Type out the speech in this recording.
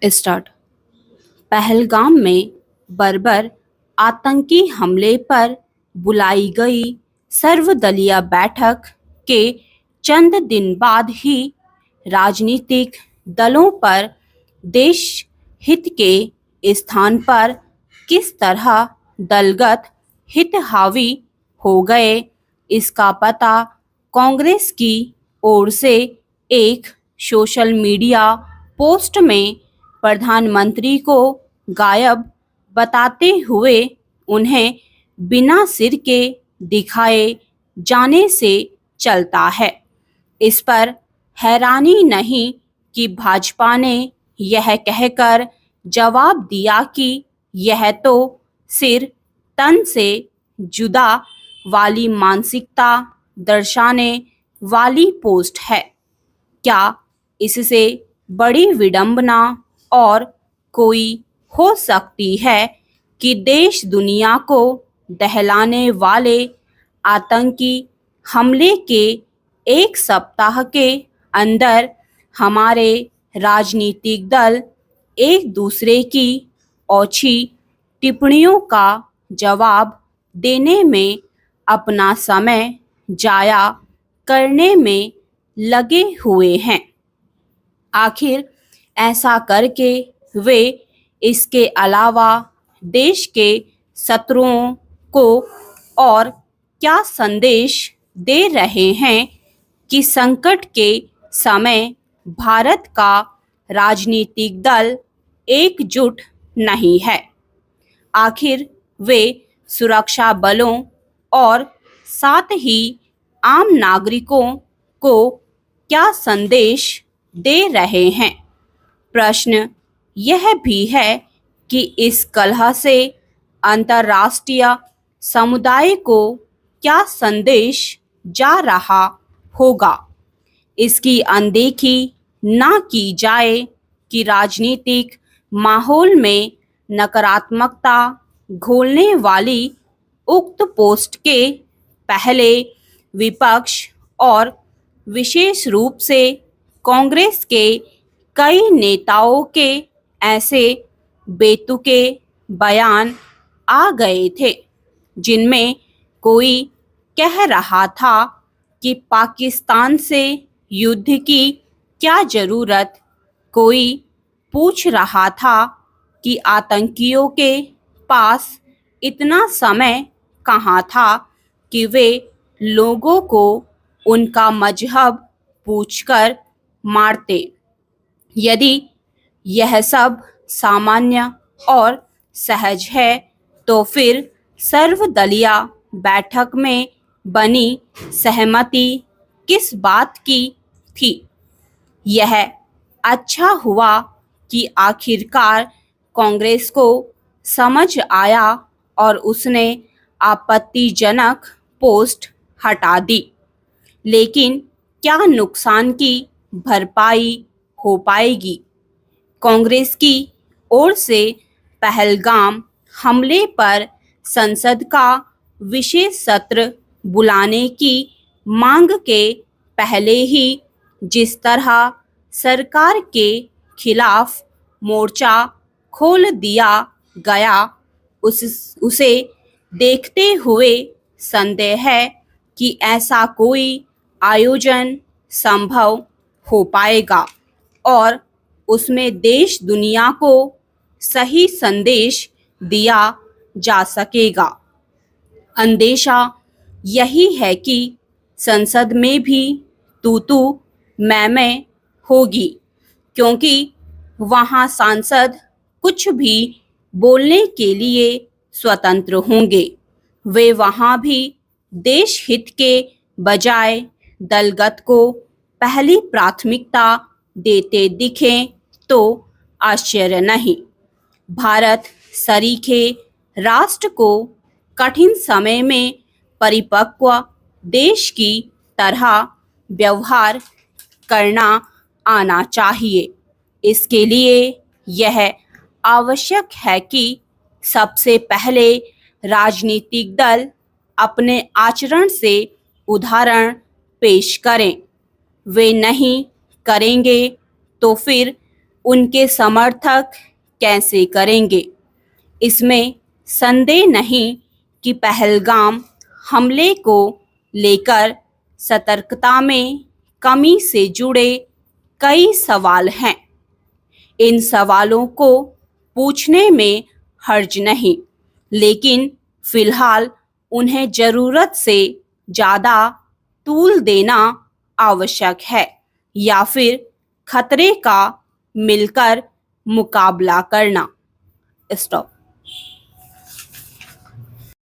Start. Pahalgam में बर्बर आतंकी हमले पर बुलाई गई सर्वदलीय बैठक के चंद दिन बाद ही राजनीतिक दलों पर देश हित के स्थान पर किस तरह दलगत हित हावी हो गए, इसका पता कांग्रेस की ओर से एक सोशल मीडिया पोस्ट में प्रधानमंत्री को गायब बताते हुए उन्हें बिना सिर के दिखाए जाने से चलता है। इस पर हैरानी नहीं कि भाजपा ने यह कहकर जवाब दिया कि यह तो सिर तन से जुदा वाली मानसिकता दर्शाने वाली पोस्ट है। क्या इससे बड़ी विडंबना और कोई हो सकती है कि देश दुनिया को दहलाने वाले आतंकी हमले के एक सप्ताह के अंदर हमारे राजनीतिक दल एक दूसरे की ओछी टिप्पणियों का जवाब देने में अपना समय जाया करने में लगे हुए हैं। आखिर ऐसा करके वे इसके अलावा देश के शत्रुओं को और क्या संदेश दे रहे हैं कि संकट के समय भारत का राजनीतिक दल एकजुट नहीं है। आखिर वे सुरक्षा बलों और साथ ही आम नागरिकों को क्या संदेश दे रहे हैं। प्रश्न यह भी है कि इस कलह से अंतर्राष्ट्रीय समुदाय को क्या संदेश जा रहा होगा। इसकी अनदेखी ना की जाए कि राजनीतिक माहौल में नकारात्मकता घोलने वाली उक्त पोस्ट के पहले विपक्ष और विशेष रूप से कांग्रेस के कई नेताओं के ऐसे बेतुके बयान आ गए थे जिनमें कोई कह रहा था कि पाकिस्तान से युद्ध की क्या जरूरत, कोई पूछ रहा था कि आतंकियों के पास इतना समय कहाँ था कि वे लोगों को उनका मजहब पूछकर मारते। यदि यह सब सामान्य और सहज है तो फिर सर्वदलीय बैठक में बनी सहमति किस बात की थी। यह अच्छा हुआ कि आखिरकार कांग्रेस को समझ आया और उसने आपत्तिजनक पोस्ट हटा दी। लेकिन क्या नुकसान की भरपाई हो पाएगी। कांग्रेस की ओर से पहलगाम हमले पर संसद का विशेष सत्र बुलाने की मांग के पहले ही जिस तरह सरकार के खिलाफ मोर्चा खोल दिया गया, उसे देखते हुए संदेह है कि ऐसा कोई आयोजन संभव हो पाएगा और उसमें देश दुनिया को सही संदेश दिया जा सकेगा। अंदेशा यही है कि संसद में भी तू मैं होगी, क्योंकि वहां सांसद कुछ भी बोलने के लिए स्वतंत्र होंगे। वे वहां भी देश हित के बजाय दलगत को पहली प्राथमिकता देते दिखें तो आश्चर्य नहीं। भारत सरीखे राष्ट्र को कठिन समय में परिपक्व देश की तरह व्यवहार करना आना चाहिए। इसके लिए यह आवश्यक है कि सबसे पहले राजनीतिक दल अपने आचरण से उदाहरण पेश करें। वे नहीं करेंगे तो फिर उनके समर्थक कैसे करेंगे। इसमें संदेह नहीं कि पहलगाम हमले को लेकर सतर्कता में कमी से जुड़े कई सवाल हैं। इन सवालों को पूछने में हर्ज नहीं, लेकिन फिलहाल उन्हें जरूरत से ज़्यादा तूल देना आवश्यक है या फिर खतरे का मिलकर मुकाबला करना। स्टॉप।